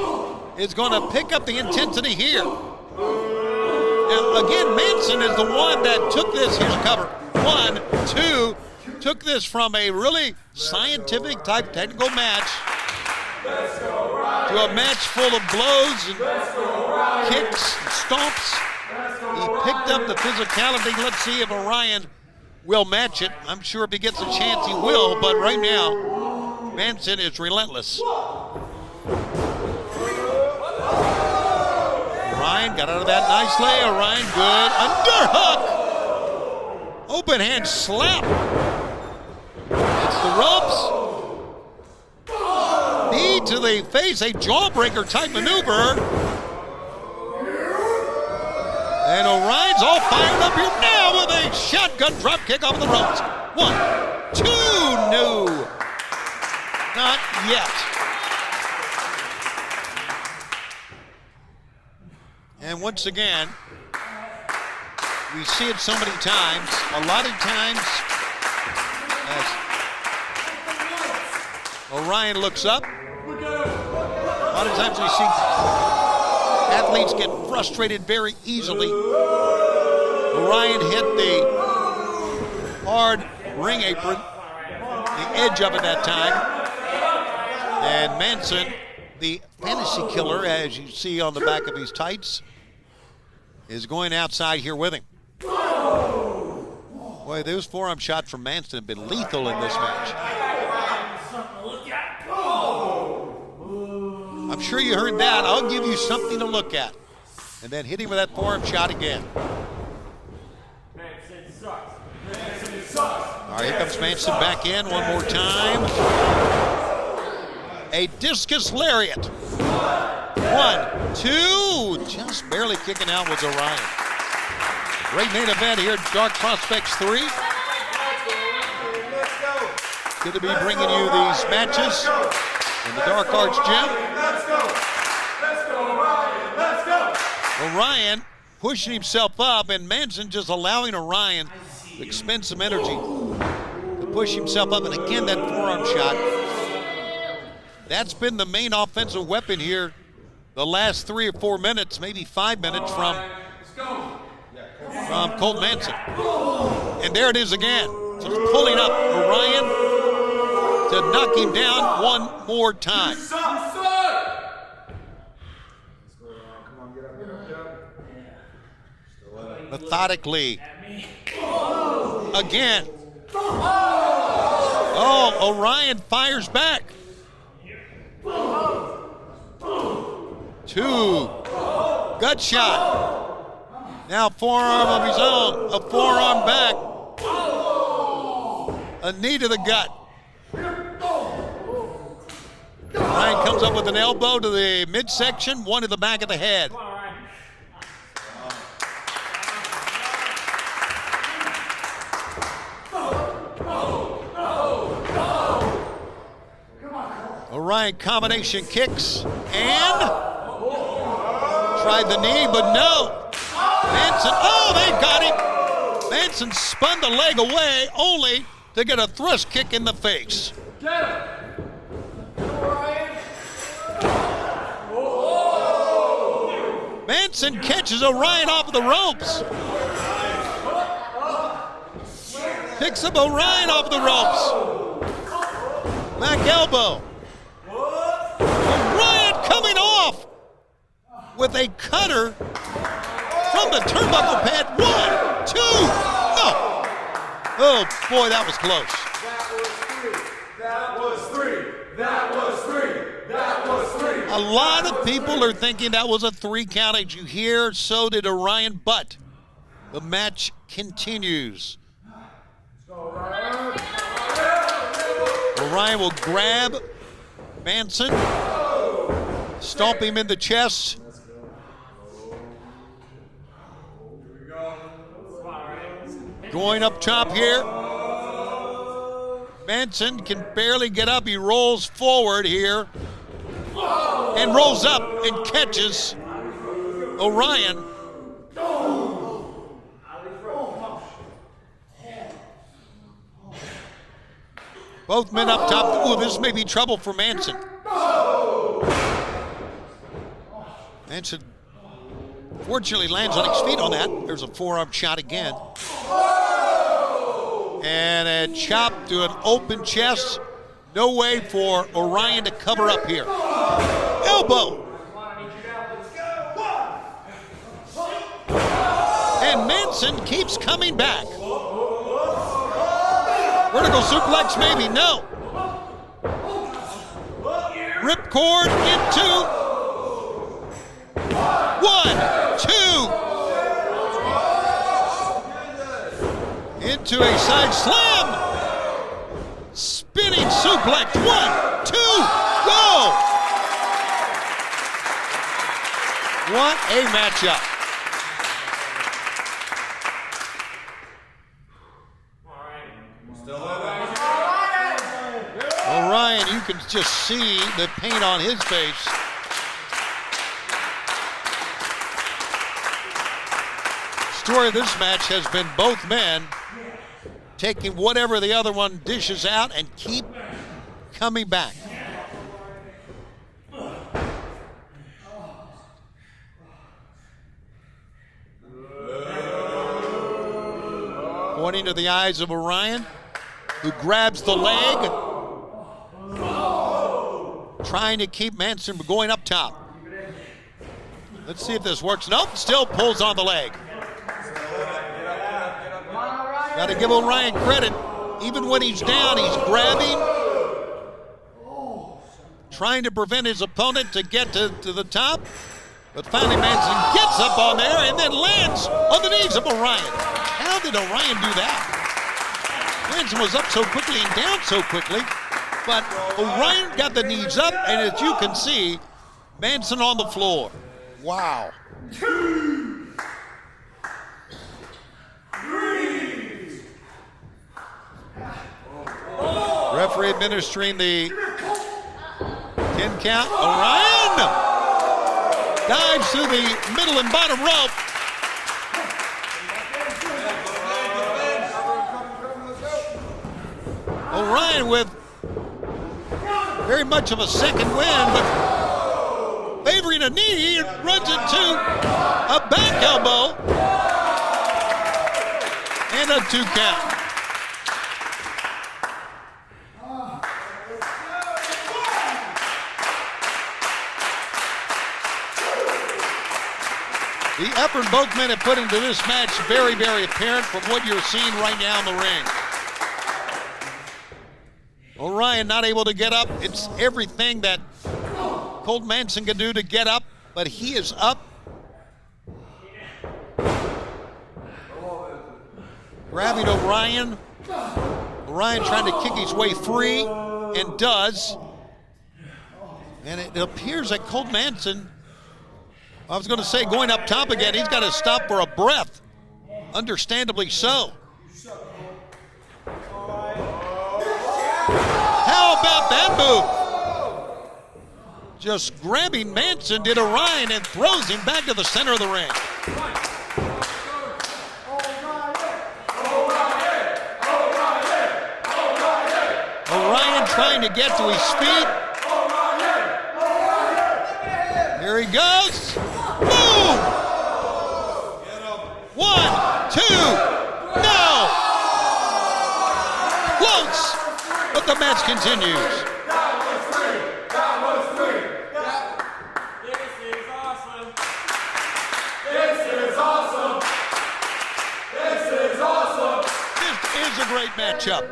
is going to pick up the intensity here. Now, again, Manson is the one that took this. Here's a cover. 1, 2. Took this from a really scientific type technical match to a match full of blows and kicks and stomps. kept up the physicality. Let's see if Orion will match it. I'm sure if he gets a chance, he will, but right now, Manson is relentless. Orion got out of that nicely. Orion, good. Underhook! Open hand slap. It's the ropes. Knee to the face, a jawbreaker type maneuver. And Orion's all fired up here now with a shotgun drop kick off the ropes. 1, 2, no. Not yet. And once again, we see it so many times. A lot of times, as Orion looks up, a lot of times we see athletes get frustrated very easily. Orion hit the hard ring apron, the edge of it that time. And Manson, the fantasy killer, as you see on the back of his tights, is going outside here with him. Boy, those forearm shots from Manson have been lethal in this match. I'm sure you heard that. I'll give you something to look at. And then hit him with that forearm shot again. All right, here comes Manson back in one more time. A discus lariat. 1, 2, just barely kicking out was Orion. Great main event here at Dark Prospects 3. Good to be bringing you these matches in the Dark Arts Gym. Orion pushing himself up, and Manson just allowing Orion to expend some energy to push himself up. And again, that forearm shot. That's been the main offensive weapon here the last 3 or 4 minutes, maybe 5 minutes from Colt Manson. And there it is again. So it's pulling up Orion to knock him down one more time. Methodically. Again. Oh, Orion fires back. 2. Gut shot. Now forearm of his own. A forearm back. A knee to the gut. Orion comes up with an elbow to the midsection, one to the back of the head. Orion combination kicks and tried the knee, but no. Manson, oh, they got him. Manson spun the leg away only to get a thrust kick in the face. Manson catches Orion off the ropes. Picks up Orion off the ropes. Back elbow. Orion coming off with a cutter from the turnbuckle pad. 1, 2. Oh, oh boy, that was close. That was three. That was three. That was three. A lot of people are thinking that was a 3 count, as you hear. So did Orion, but the match continues. Orion will grab Manson, stomp him in the chest. Going up top here. Manson can barely get up. He rolls forward here and rolls up and catches Orion. Both men up top. Ooh, this may be trouble for Manson. Manson fortunately lands on his feet on that. There's a forearm shot again. And a chop to an open chest. No way for Orion to cover up here. Elbow. And Manson keeps coming back. Vertical suplex, maybe, no. Ripcord into 1, 2. Into a side slam. Spinning suplex, 1, 2, go! What a matchup. Orion, you can just see the pain on his face. Story of this match has been both men taking whatever the other one dishes out and keep coming back. Pointing to the eyes of Orion, who grabs the leg, trying to keep Manson from going up top. Let's see if this works. Nope, still pulls on the leg. Got to give Orion credit. Even when he's down, he's grabbing, trying to prevent his opponent to get to the top. But finally, Manson gets up on there and then lands on the knees of Orion. How did Orion do that? Manson was up so quickly and down so quickly, but Orion got the knees up, and as you can see, Manson on the floor. Wow. Referee administering the 10 count. Orion dives through the middle and bottom rope. Orion with very much of a second wind, but favoring a knee, runs into a back elbow and a 2 count. The effort both men have put into this match very, very apparent from what you're seeing right now in the ring. Orion not able to get up. It's everything that Colt Manson can do to get up, but he is up. Grabbing Orion. Orion trying to kick his way free, and does. And it appears that Colt Manson, I was going to say going up top again, he's got to stop for a breath. Understandably so. How about that move? Just grabbing Manson did Orion and throws him back to the center of the ring. Orion trying to get to his feet. Here he goes. Boom! 1, 2, no! Close! But the match continues. That was three. This is awesome. This is awesome. This is awesome. This is a great matchup.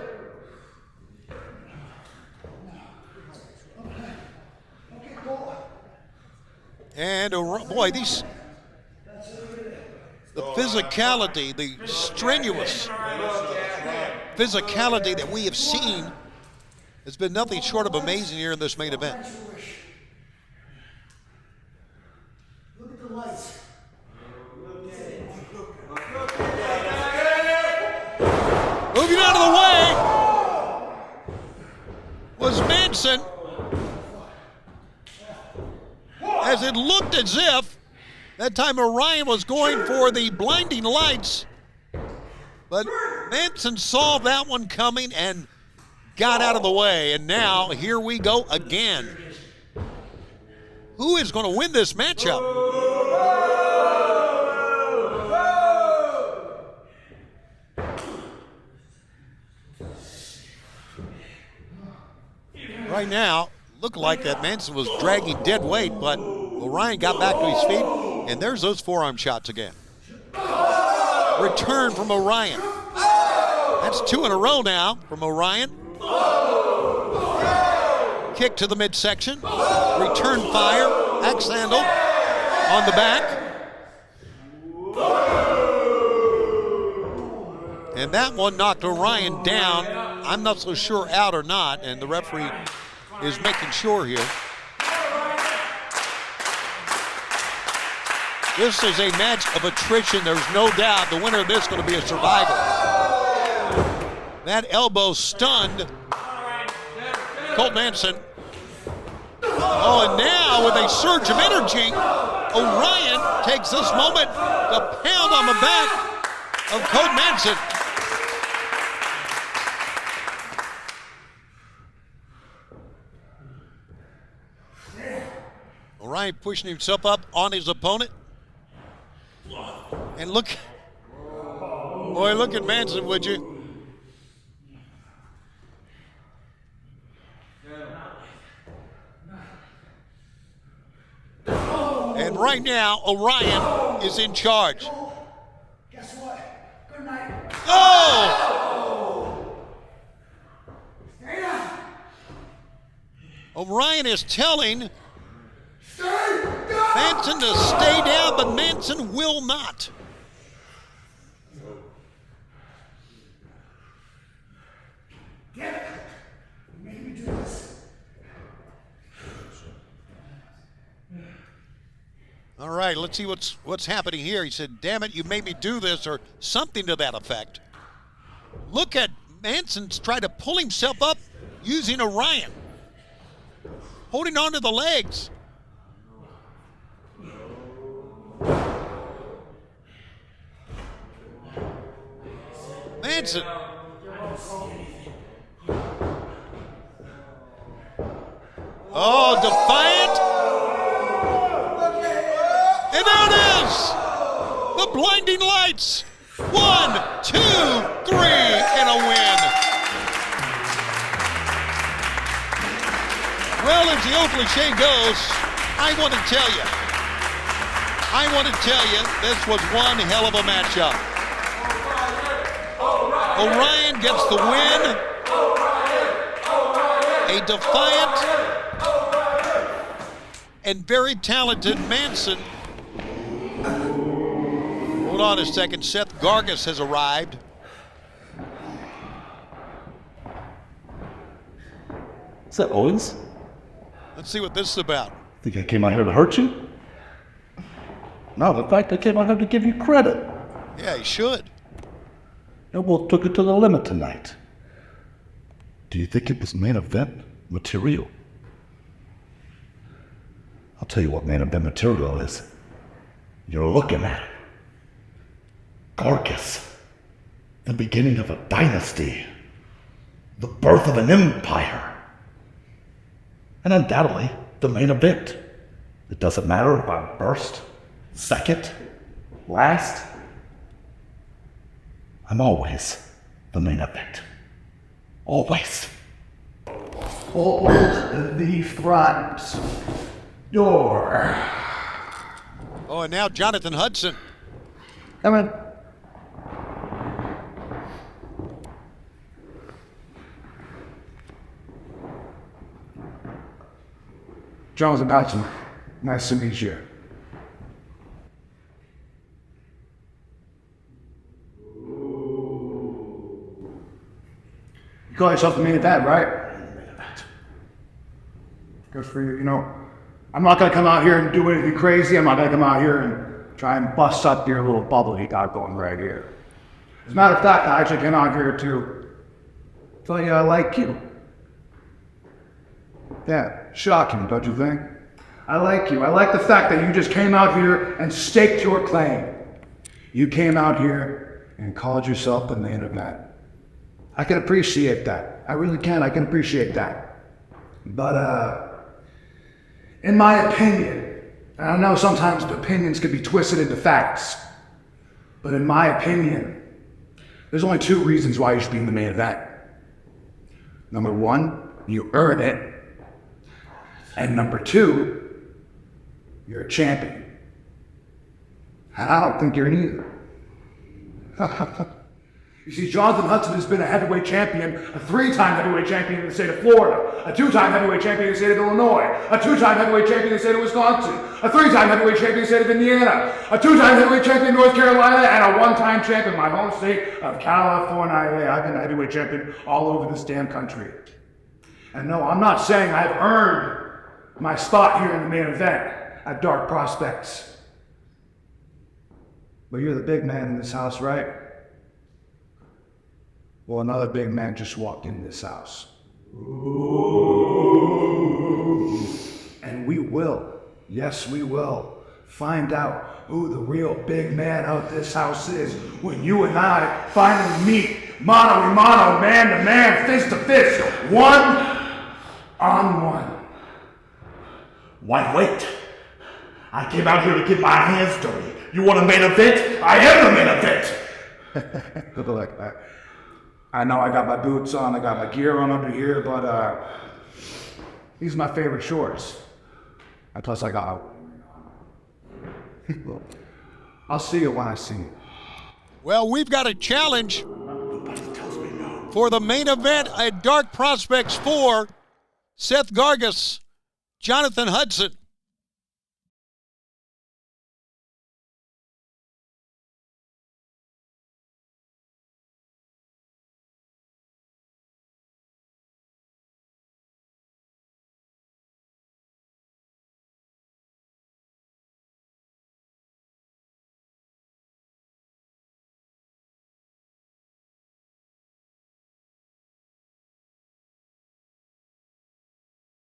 And boy, the physicality, the strenuous physicality that we have seen has been nothing short of amazing here in this main event. Look at the lights. Moving out of the way was Manson, as it looked as if that time Orion was going for the blinding lights, but Manson saw that one coming and got out of the way, and now here we go again. Who is going to win this matchup? Right now, looked like that Manson was dragging dead weight, but Orion got back to his feet, and there's those forearm shots again. return from Orion. That's 2 in a row now from Orion. Kick to the midsection. Return fire. Axe handle on the back. And that one knocked Orion down. I'm not so sure out or not, and the referee is making sure here. This is a match of attrition. There's no doubt the winner of this is going to be a survivor. That elbow stunned Colt Manson. Oh, and now with a surge of energy, Orion takes this moment to pound on the back of Colt Manson. Orion pushing himself up on his opponent. And look, boy, look at Manson, would you? And right now, Orion is in charge. Guess what? Good night. Oh! Orion is telling Manson to stay down, but Manson will not. Damn it. You made me do this. All right, let's see what's happening here. He said, damn it, you made me do this, or something to that effect. Look at Manson's trying to pull himself up using Orion. Holding on to the legs. Manson. Oh, defiant. And there it is. The blinding lights. 1, 2, 3, and a win. Well, as the old cliche goes, I want to tell you, this was one hell of a matchup. Orion gets the win. A defiant and very talented Manson. Hold on a second. Seth Gargis has arrived. Is that Owens? Let's see what this is about. Think I came out here to hurt you? No, in fact, I came out here to give you credit. Yeah, he should. You both took it to the limit tonight. Do you think it was main event material? I'll tell you what main event material is. You're looking at it. Gargis. The beginning of a dynasty. The birth of an empire. And undoubtedly, the main event. It doesn't matter if I'm first, second, last. I'm always the main event. Always. Always in the front. Door. Oh, and now Jonathan Hudson. Come in. Jones and Hudson, nice to meet you. You call yourself the main event, right? Main event. Good for you. You know, I'm not gonna come out here and do anything crazy. I'm not gonna come out here and try and bust up your little bubble you got going right here. As a matter of fact, I actually came out here to tell you I like you. Yeah, shocking, don't you think? I like you. I like the fact that you just came out here and staked your claim. You came out here and called yourself the main event. I can appreciate that. I really can. I can appreciate that. But, in my opinion, and I know sometimes opinions can be twisted into facts, but in my opinion, there's only 2 reasons why you should be in the main event. Number 1, you earn it. And number 2, you're a champion. And I don't think you're neither. You see, Jonathan Hudson has been a heavyweight champion, a 3-time heavyweight champion in the state of Florida, a 2-time heavyweight champion in the state of Illinois, a 2-time heavyweight champion in the state of Wisconsin, a 3-time heavyweight champion in the state of Indiana, a 2-time heavyweight champion in North Carolina, and a 1-time champion in my home state of California. I've been a heavyweight champion all over this damn country. And no, I'm not saying I've earned my spot here in the main event at Dark Prospects. But you're the big man in this house, right? Well, another big man just walked in this house. And we will, yes we will, find out who the real big man of this house is when you and I finally meet mano a mano, man to man, fist to fist, 1-on-1. Why wait? I came out here to get my hands dirty. You want a main event? I am the main event! Good luck. I know I got my boots on, I got my gear on under here, but these are my favorite shorts. And plus I got... I'll see you when I see you. Well, we've got a challenge for the main event at Dark Prospects 4. Seth Gargas, Jonathan Hudson.